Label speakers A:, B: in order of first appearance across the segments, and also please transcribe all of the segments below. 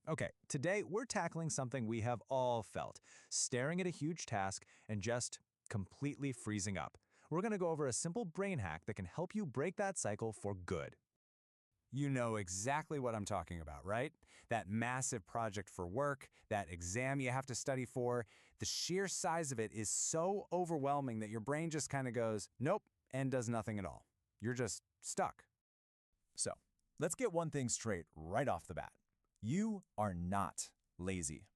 A: Okay, today we're tackling something we have all felt, staring at a huge task and just completely freezing up. We're going to go over a simple brain hack that can help you break that cycle for good. You know exactly what I'm talking about, right? That massive project for work, that exam you have to study for, the sheer size of it is so overwhelming that your brain just kind of goes, nope, and does nothing at all. You're just stuck. So, let's get one thing straight right off the bat. You are not lazy.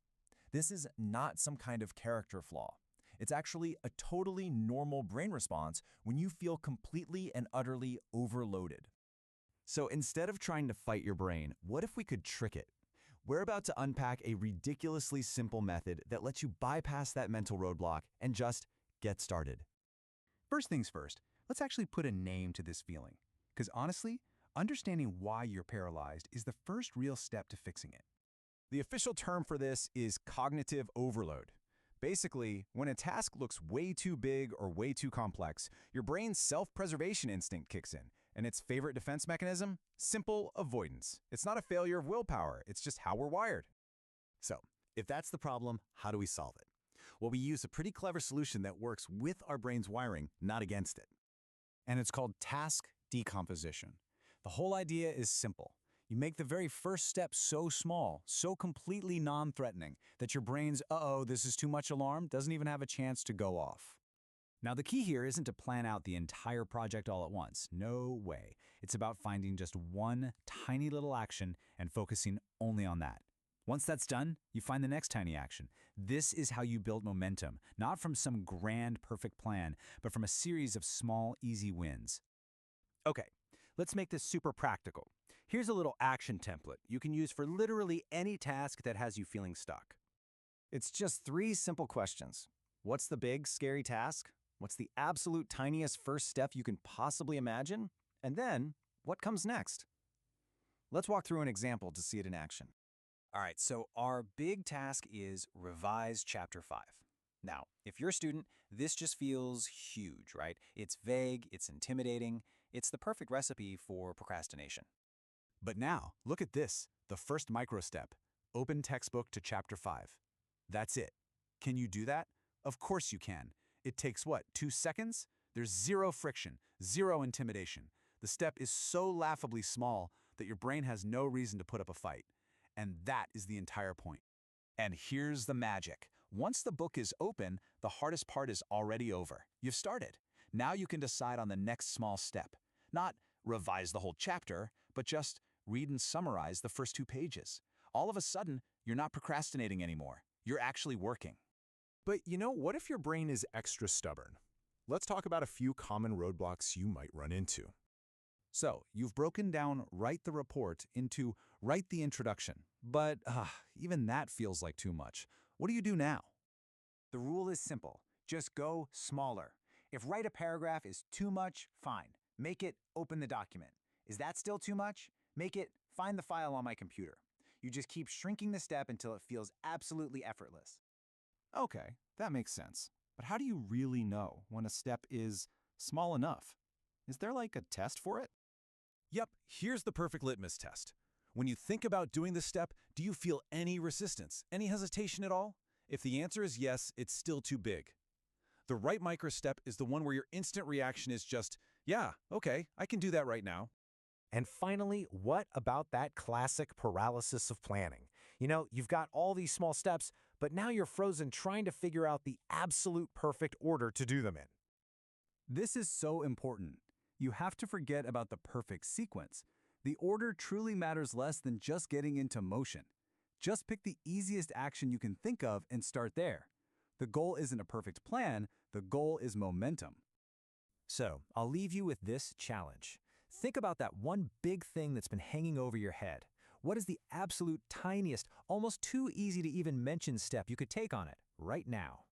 A: This is not some kind of character flaw. It's actually a totally normal brain response when you feel completely and utterly overloaded. So instead of trying to fight your brain, what if we could trick it? We're about to unpack a ridiculously simple method that lets you bypass that mental roadblock and just get started.
B: First things first, let's actually put a name to this feeling. Because honestly, understanding why you're paralyzed is the first real step to fixing it.
A: The official term for this is cognitive overload. Basically, when a task looks way too big or way too complex, your brain's self-preservation instinct kicks in, and its favorite defense mechanism? Simple avoidance. It's not a failure of willpower, it's just how we're wired. So, if that's the problem, how do we solve it? Well, we use a pretty clever solution that works with our brain's wiring, not against it. And it's called task decomposition. The whole idea is simple. You make the very first step so small, so completely non-threatening, that your brain's, uh-oh, this is too much alarm, doesn't even have a chance to go off. Now, the key here isn't to plan out the entire project all at once. No way. It's about finding just one tiny little action and focusing only on that. Once that's done, you find the next tiny action. This is how you build momentum, not from some grand, perfect plan, but from a series of small, easy wins. Okay, let's make this super practical. Here's a little action template you can use for literally any task that has you feeling stuck. It's just 3 simple questions. What's the big, scary task? What's the absolute tiniest first step you can possibly imagine? And then, what comes next? Let's walk through an example to see it in action. All right, so our big task is revise Chapter 5. Now, if you're a student, this just feels huge, right? It's vague, it's intimidating, it's the perfect recipe for procrastination. But now, look at this, the first micro step. Open textbook to Chapter 5. That's it. Can you do that? Of course you can. It takes what, 2 seconds? There's zero friction, zero intimidation. The step is so laughably small that your brain has no reason to put up a fight. And that is the entire point. And here's the magic. Once the book is open, the hardest part is already over. You've started. Now you can decide on the next small step. Not revise the whole chapter, but just read and summarize the first 2 pages. All of a sudden, you're not procrastinating anymore. You're actually working. But what if your brain is extra stubborn? Let's talk about a few common roadblocks you might run into. So, you've broken down write the report into write the introduction. But even that feels like too much. What do you do now? The rule is simple. Just go smaller. If write a paragraph is too much, fine. Make it open the document. Is that still too much? Make it find the file on my computer. You just keep shrinking the step until it feels absolutely effortless. Okay, that makes sense. But how do you really know when a step is small enough? Is there like a test for it? Yep, here's the perfect litmus test. When you think about doing this step, do you feel any resistance, any hesitation at all? If the answer is yes, it's still too big. The right micro step is the one where your instant reaction is just, yeah, okay, I can do that right now. And finally, what about that classic paralysis of planning? You've got all these small steps, but now you're frozen trying to figure out the absolute perfect order to do them in. This is so important. You have to forget about the perfect sequence. The order truly matters less than just getting into motion. Just pick the easiest action you can think of and start there. The goal isn't a perfect plan, the goal is momentum. So, I'll leave you with this challenge. Think about that one big thing that's been hanging over your head. What is the absolute tiniest, almost too easy to even mention step you could take on it right now?